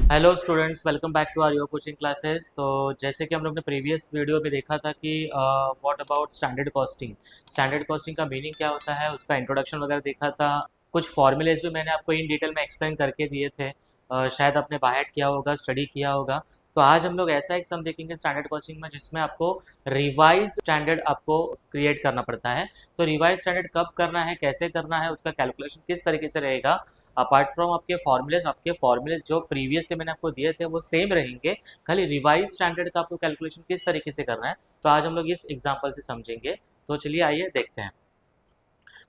Hello students, welcome back to our your coaching classes. तो जैसे कि हम लोग ने प्रीवियस वीडियो में देखा था कि व्हाट अबाउट स्टैंडर्ड कॉस्टिंग का मीनिंग क्या होता है, उसका इंट्रोडक्शन वगैरह देखा था। कुछ फॉर्मूलेज भी मैंने आपको इन डिटेल में एक्सप्लेन करके दिए थे। शायद आपने बायहार्ट किया होगा, स्टडी किया होगा। तो आज हम लोग ऐसा एक सम देखेंगे स्टैंडर्ड कॉस्टिंग में जिसमें आपको रिवाइज स्टैंडर्ड आपको क्रिएट करना पड़ता है। तो रिवाइज स्टैंडर्ड कब करना है, कैसे करना है, उसका कैलकुलेशन किस तरीके से रहेगा। अपार्ट फ्रॉम आपके फॉर्मूलेज जो प्रीवियसली मैंने आपको दिए थे वो सेम रहेंगे। खाली रिवाइज स्टैंडर्ड का आपको कैलकुलेशन किस तरीके से करना है, तो आज हम लोग इस एग्जांपल से समझेंगे। तो चलिए आइए देखते हैं।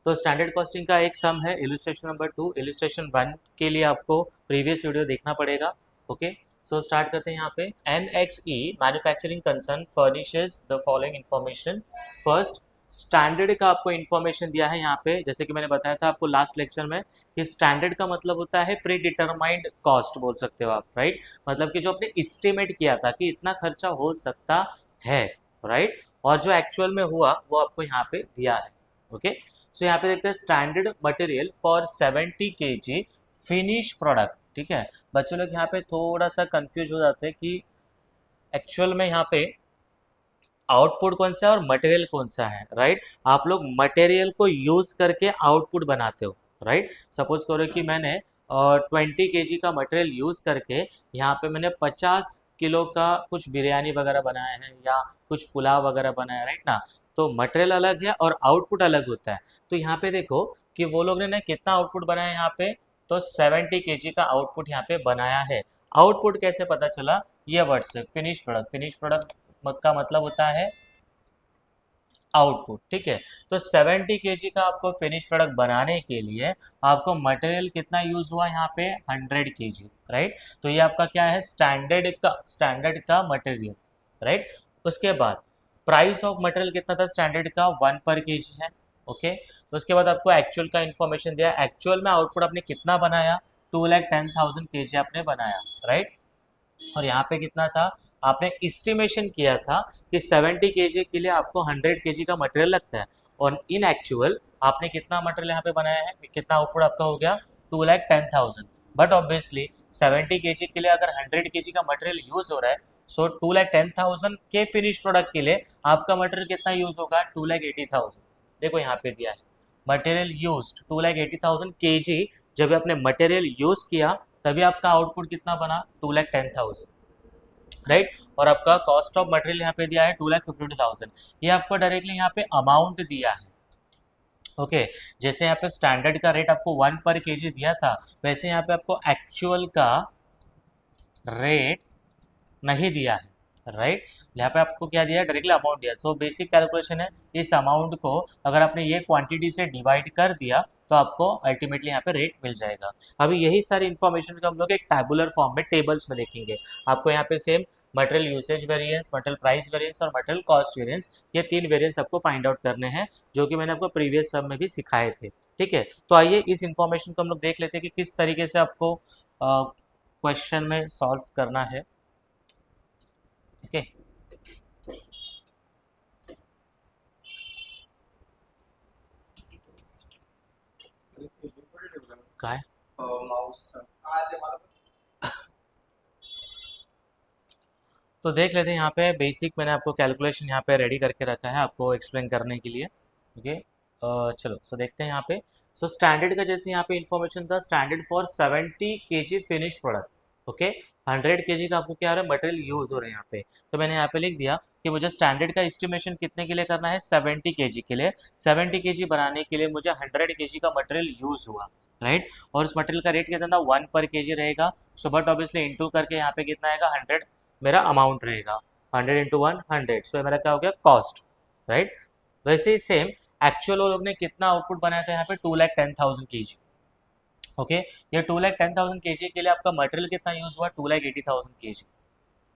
तो स्टैंडर्ड कॉस्टिंग का एक सम है इलस्ट्रेशन नंबर 2। इलस्ट्रेशन 1 के लिए आपको प्रीवियस वीडियो देखना पड़ेगा। ओके, सो स्टार्ट करते हैं यहाँ पे। NXE manufacturing concern furnishes the following information. First, standard का आपको इन्फॉर्मेशन दिया है यहाँ पे, जैसे कि मैंने बताया था आपको लास्ट लेक्चर में कि स्टैंडर्ड का मतलब होता है प्री डिटरमाइंड कॉस्ट, बोल सकते हो आप, राइट। मतलब कि जो आपने एस्टिमेट किया था कि इतना खर्चा हो सकता है, राइट, और जो एक्चुअल में हुआ वो आपको यहाँ पे दिया है। ओके, सो यहाँ पे देखते हैं standard material for 70 kg finish product. ठीक है, बच्चों लोग यहाँ पे थोड़ा सा कंफ्यूज हो जाते हैं कि एक्चुअल में यहाँ पे आउटपुट कौन सा है और मटेरियल कौन सा है, राइट। आप लोग मटेरियल को यूज करके आउटपुट बनाते हो, राइट। सपोज करो कि मैंने 20 kg का मटेरियल यूज करके यहाँ पे मैंने 50 किलो का कुछ बिरयानी वगैरह बनाया है या कुछ पुलाव वगैरह बनाया है, राइट ना। तो मटेरियल अलग है और आउटपुट अलग होता है। तो यहाँ पे देखो कि वो लोग ने कितना आउटपुट बनाया है यहाँ पे, तो 70 kg का आउटपुट यहाँ पे बनाया है। आउटपुट कैसे पता चला, ये वर्ड से फिनिश प्रोडक्ट। फिनिश प्रोडक्ट का मतलब होता है आउटपुट। ठीक है, तो 70 kg का आपको फिनिश प्रोडक्ट बनाने के लिए आपको मटेरियल कितना यूज हुआ यहाँ पे, 100 kg, राइट। तो ये आपका क्या है, स्टैंडर्ड का मटेरियल, राइट। उसके बाद प्राइस ऑफ मटेरियल कितना था स्टैंडर्ड का, 1 पर kg है। ओके, उसके बाद आपको एक्चुअल का इंफॉर्मेशन दिया। एक्चुअल में आउटपुट आपने कितना बनाया, 2,10,000 kg आपने बनाया, राइट। और यहाँ पे कितना था, आपने एस्टिमेशन किया था कि 70 kg के लिए आपको 100 kg का मटेरियल लगता है, और इन एक्चुअल आपने कितना मटेरियल यहाँ पे बनाया है, कितना आउटपुट आपका हो गया, 2,10,000। बट ऑब्वियसली 70 kg के लिए अगर 100 kg का मटेरियल यूज हो रहा है, सो 2,10,000 के फिनिश प्रोडक्ट के लिए आपका मटेरियल कितना यूज होगा, 2,80,000। देखो यहाँ पे दिया है मटेरियल यूज 2,80,000 kg। जब आपने मटेरियल यूज किया तभी आपका आउटपुट कितना बना, 2,10,000, राइट। और आपका कॉस्ट ऑफ मटेरियल यहाँ पे दिया है 2,52,000। ये आपको डायरेक्टली यहाँ पे अमाउंट दिया है। ओके, जैसे यहाँ पे स्टैंडर्ड का रेट आपको 1 पर kg दिया था, वैसे यहाँ पे आपको एक्चुअल का रेट नहीं दिया है, राइट। यहाँ पे आपको क्या दिया है, डायरेक्टली अमाउंट दिया। सो बेसिक कैलकुलेशन है, इस अमाउंट को अगर आपने ये क्वांटिटी से डिवाइड कर दिया तो आपको अल्टीमेटली यहाँ पे रेट मिल जाएगा। अभी यही सारी इन्फॉर्मेशन को हम लोग एक टैबुलर फॉर्म में टेबल्स में देखेंगे। आपको यहाँ पे same material usage variance, material price variance और मटेरियल कॉस्ट वेरिएंस, ये 3 वेरिएंस आपको फाइंड आउट करने हैं, जो कि मैंने आपको प्रीवियस सब में भी सिखाए थे। ठीक है, तो आइए इस इन्फॉर्मेशन को हम लोग देख लेते हैं कि किस तरीके से आपको क्वेश्चन में सॉल्व करना है। ओके, काय माउस तो देख लेते हैं। यहाँ पे बेसिक मैंने आपको कैलकुलेशन यहाँ पे रेडी करके रखा है आपको एक्सप्लेन करने के लिए। ओके, चलो सो देखते हैं यहाँ पे। सो स्टैंडर्ड का जैसे यहाँ पे इन्फॉर्मेशन था, standard for 70 kg finish product. Okay, 100 kg का आपको क्या हो रहा है, मटेरियल यूज हो रहा है यहाँ पे। तो मैंने यहाँ पे लिख दिया कि मुझे स्टैंडर्ड का एस्टिमेशन कितने के लिए करना है, 70 kg के लिए। 70 kg बनाने के लिए मुझे 100 kg का मटेरियल यूज हुआ, राइट। और उस मटेरियल का रेट कितना था, 1 पर kg रहेगा। सो बट ऑब्वियसली इंटू करके यहाँ पे कितना आएगा, 100 मेरा अमाउंट रहेगा। 100 × 1 100, सो मेरा क्या हो गया, कॉस्ट, राइट। वैसे ही सेम एक्चुअल लोग ने कितना आउटपुट बनाया था यहाँ पे, 2,10,000 kg। ओके, ये 2,10,000 kg के लिए आपका मटेरियल कितना यूज हुआ, 2,80,000 kg।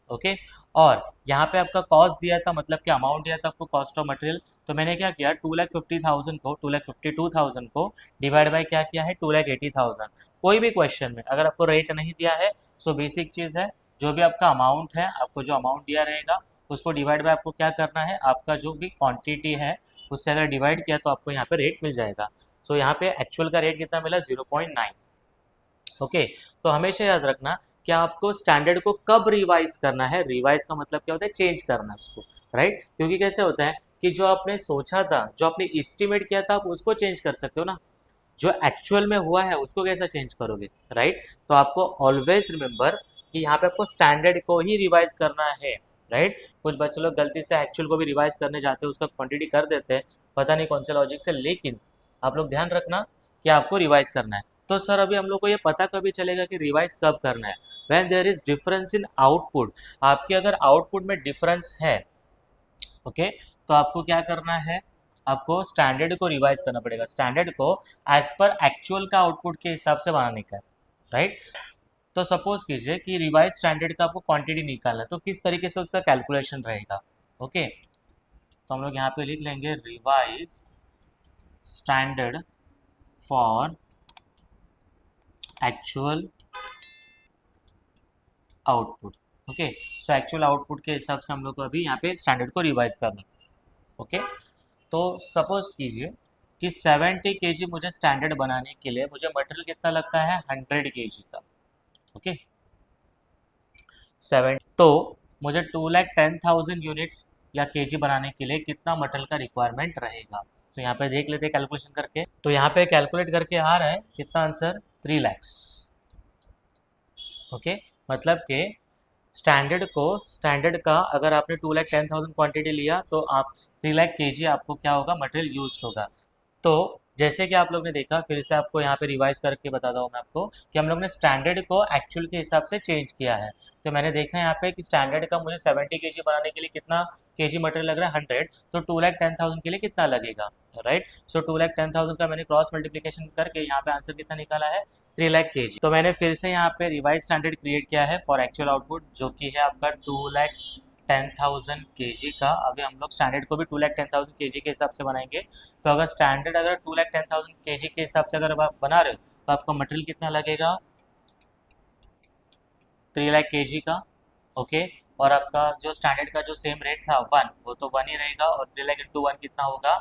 ओके, और यहाँ पे आपका कॉस्ट दिया था, मतलब कि अमाउंट दिया था आपको कॉस्ट ऑफ मटेरियल। तो मैंने क्या किया, 2,52,000 को डिवाइड बाय क्या किया है, 2,80,000। कोई भी क्वेश्चन में अगर आपको रेट नहीं दिया है, सो बेसिक चीज़ है, जो भी आपका अमाउंट है, आपको जो अमाउंट दिया रहेगा उसको डिवाइड बाय आपको क्या करना है, आपका जो भी क्वांटिटी है उससे अगर डिवाइड किया तो आपको यहाँ पे रेट मिल जाएगा। सो यहाँ पे एक्चुअल का रेट कितना मिला, 0.9। ओके, तो हमेशा याद रखना कि आपको स्टैंडर्ड को कब रिवाइज करना है। रिवाइज का मतलब क्या होता है, चेंज करना उसको, राइट। क्योंकि कैसे होता है कि जो आपने सोचा था, जो आपने एस्टिमेट किया था, आप उसको चेंज कर सकते हो ना, जो एक्चुअल में हुआ है उसको कैसा चेंज करोगे, राइट। तो आपको ऑलवेज रिमेंबर कि यहाँ पे आपको स्टैंडर्ड को ही रिवाइज करना है, राइट। कुछ बच्चे लोग गलती से एक्चुअल को भी रिवाइज करने जाते हैं, उसका क्वांटिटी कर देते हैं, पता नहीं कौन से लॉजिक से, लेकिन आप लोग ध्यान रखना कि आपको रिवाइज करना है। तो सर अभी हम लोग को ये पता कभी चलेगा कि रिवाइज कब करना है, when there is difference in output. आपके अगर आउटपुट में डिफरेंस है, ओके, तो आपको क्या करना है, आपको स्टैंडर्ड को रिवाइज करना पड़ेगा। स्टैंडर्ड को एज पर एक्चुअल का आउटपुट के हिसाब से बनाने का है, राइट। तो सपोज कीजिए कि रिवाइज स्टैंडर्ड का आपको क्वांटिटी निकालना है, तो किस तरीके से उसका कैलकुलेशन रहेगा, ओके। तो हम लोग यहाँ पे लिख लेंगे revise standard for actual output, okay. So actual output के हिसाब से हम लोग को अभी यहाँ पे स्टैंडर्ड को रिवाइज करना है, ओके। तो सपोज कीजिए कि 70 केजी मुझे स्टैंडर्ड बनाने के लिए मुझे मटेरियल कितना लगता है, 100 केजी का, ओके। 7 तो मुझे 2,10,000 यूनिट्स या केजी बनाने के लिए कितना मटेरियल का रिक्वायरमेंट रहेगा। तो यहाँ पे देख लेते हैं कैलकुलेशन करके। तो यहाँ पे कैलकुलेट करके आ रहा है कितना आंसर, 3 लैक्स, ओके। मतलब कि स्टैंडर्ड का अगर आपने 2,10,000 क्वांटिटी लिया तो आप 3 लाख केजी आपको क्या होगा, मटेरियल यूज होगा। तो जैसे कि आप लोग ने देखा, फिर से आपको यहाँ पे रिवाइज करके बताता हूँ मैं आपको कि हम लोग ने स्टैंडर्ड को एक्चुअल के हिसाब से चेंज किया है। तो मैंने देखा यहाँ पे कि स्टैंडर्ड का मुझे 70 केजी बनाने के लिए कितना केजी मटेरियल लग रहा है, 100, तो 2,10,000 के लिए कितना लगेगा, राइट। सो 2,10,000 का मैंने क्रॉस मल्टीप्लीकेशन करके यहाँ पे आंसर कितना निकाला है, 3 लाख केजी। तो मैंने फिर से यहाँ पे रिवाइज स्टैंडर्ड क्रिएट किया है फॉर एक्चुअल आउटपुट, जो कि है आपका 2,10,000 केजी का। अभी हम लोग स्टैंडर्ड को भी 2,10,000 केजी के हिसाब से बनाएंगे। तो अगर स्टैंडर्ड अगर 2,10,000 केजी के हिसाब से अगर आप बना रहे हो, तो आपको मटेरियल कितना लगेगा, 3 लाख केजी का, ओके। और आपका जो स्टैंडर्ड का जो सेम रेट था 1, वो तो 1 ही रहेगा, और 3 लाख इंटू 1 कितना होगा,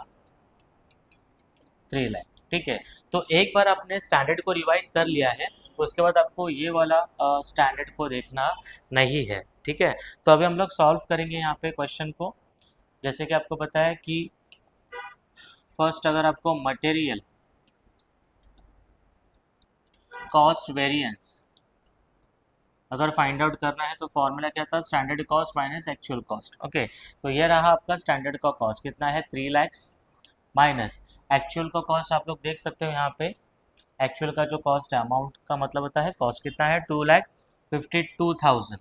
3 लाख, ठीक है। तो एक बार आपने स्टैंडर्ड को रिवाइज कर लिया है, उसके बाद आपको ये वाला स्टैंडर्ड को देखना नहीं है, ठीक है। तो अभी हम लोग सॉल्व करेंगे यहाँ पे क्वेश्चन को। जैसे कि आपको पता है कि फर्स्ट अगर आपको मटेरियल कॉस्ट वेरिएंस अगर फाइंड आउट करना है, तो फॉर्मूला क्या था, standard cost minus actual cost, okay. तो ये रहा आपका स्टैंडर्ड का कॉस्ट कितना है, 3 लैक्स, माइनस एक्चुअल का कॉस्ट आप लोग देख सकते हो यहाँ पे। एक्चुअल का जो कॉस्ट है, अमाउंट का मतलब होता है कॉस्ट कितना है, 2,52,000।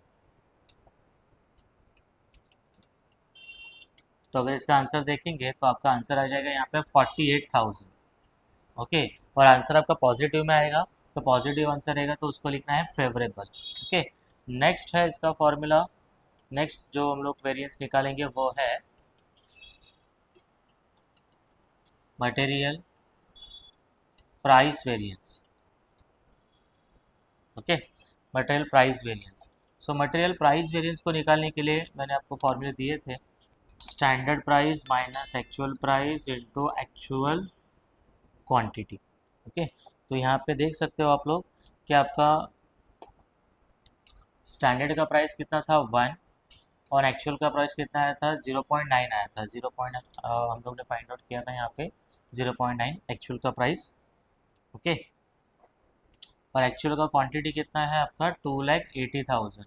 तो अगर इसका आंसर देखेंगे तो आपका आंसर आ जाएगा यहाँ पे 48,000, ओके। और आंसर आपका पॉजिटिव में आएगा, तो पॉजिटिव आंसर रहेगा तो उसको लिखना है फेवरेबल, ओके। नेक्स्ट है इसका फॉर्मूला, नेक्स्ट जो हम लोग वेरिएंस निकालेंगे वो है material price variance, okay. Material price variance. So material price variance को निकालने के लिए मैंने आपको फॉर्मूले दिए थे, standard price minus actual price into actual quantity, okay. तो यहाँ पे देख सकते हो आप लोग कि आपका स्टैंडर्ड का प्राइस कितना था, 1, और एक्चुअल का प्राइस कितना आया था, 0.9 आया था। हम लोग ने फाइंड आउट किया था यहाँ पे 0.9 एक्चुअल का प्राइस, ओके। और एक्चुअल का क्वांटिटी कितना है आपका, 2,80,000।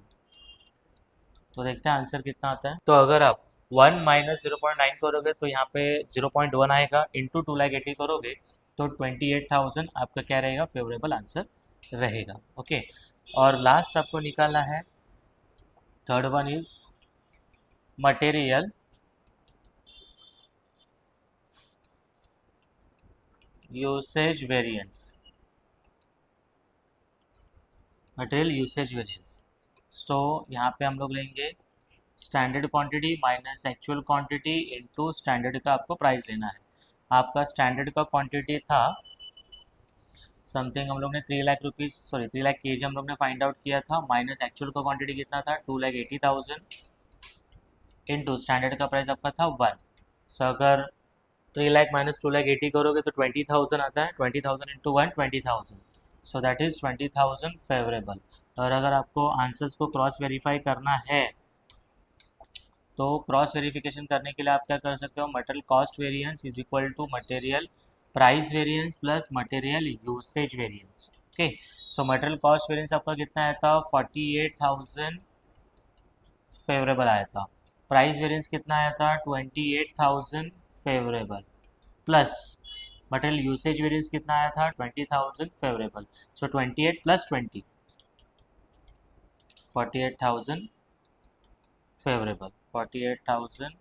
तो देखते हैं आंसर कितना आता है। तो अगर आप 1 माइनस 0.9 करोगे तो यहाँ पे 0.1 आएगा, इंटू 2,80,000 करोगे तो 28,000 आपका क्या रहेगा, फेवरेबल आंसर रहेगा, ओके। और लास्ट आपको निकालना है, third one is material usage variance, material usage variance. तो यहाँ पे हम लोग लेंगे standard quantity minus actual quantity into standard का आपको प्राइस लेना है। आपका स्टैंडर्ड का क्वांटिटी था समथिंग, हम लोग ने 3 lakh rupees, sorry 3 lakh KG हम लोग ने फाइंड आउट किया था, माइनस एक्चुअल का क्वांटिटी कितना था, 2,80,000, इनटू स्टैंडर्ड का प्राइस आपका था 1। सो अगर 3 लाख माइनस 2,80,000 करोगे तो 20,000 आता है, 20,000 into 1, 20,000। So that is 20,000 favourable. और अगर आपको आंसर्स को क्रॉस वेरीफाई करना है तो क्रॉस वेरिफिकेशन करने के लिए आप क्या कर सकते हो, material cost variance is equal to material price variance plus material usage variance. Okay, so material cost variance आपका कितना आया था, 48,000 फेवरेबल आया था। प्राइस वेरिएंस कितना आया था, 28,000 favourable plus material usage variance कितना आया था, 20,000 फेवरेबल। सो 28 प्लस 20, 48,000 फेवरेबल, 48,000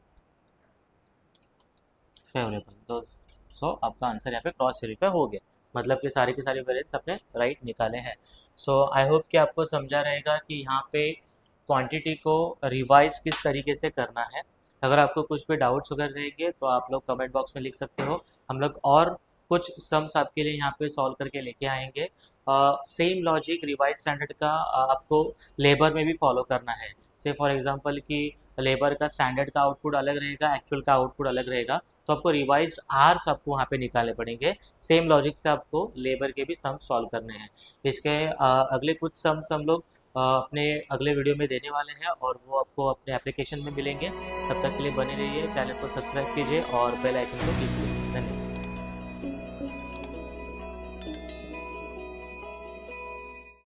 फेवरेबल। तो सो आपका आंसर यहाँ पे क्रॉस वेरीफाई हो गया, मतलब कि सारे के सारे वेरिएंट्स अपने राइट निकाले हैं। सो आई होप कि आपको समझा रहेगा कि यहाँ पे क्वांटिटी को रिवाइज किस तरीके से करना है। अगर आपको कुछ भी डाउट्स वगैरह रहेंगे तो आप लोग कमेंट बॉक्स में लिख सकते हो, हम लोग और कुछ सम्स आपके लिए यहाँ पे सॉल्व करके लेके आएंगे। सेम लॉजिक रिवाइज स्टैंडर्ड का आपको लेबर में भी फॉलो करना है। से फॉर एग्जांपल कि लेबर का स्टैंडर्ड का आउटपुट अलग रहेगा, एक्चुअल का आउटपुट अलग रहेगा, तो आपको रिवाइज्ड आर्स आपको वहाँ पे निकालने पड़ेंगे। सेम लॉजिक से आपको लेबर के भी सम सॉल्व करने हैं। इसके अगले कुछ सम्स हम लोग अपने अगले वीडियो में देने वाले हैं और वो आपको अपने एप्लीकेशन में मिलेंगे। तब तक के लिए बने रहिए, चैनल को सब्सक्राइब कीजिए और बेल आइकन को क्लिक कीजिए।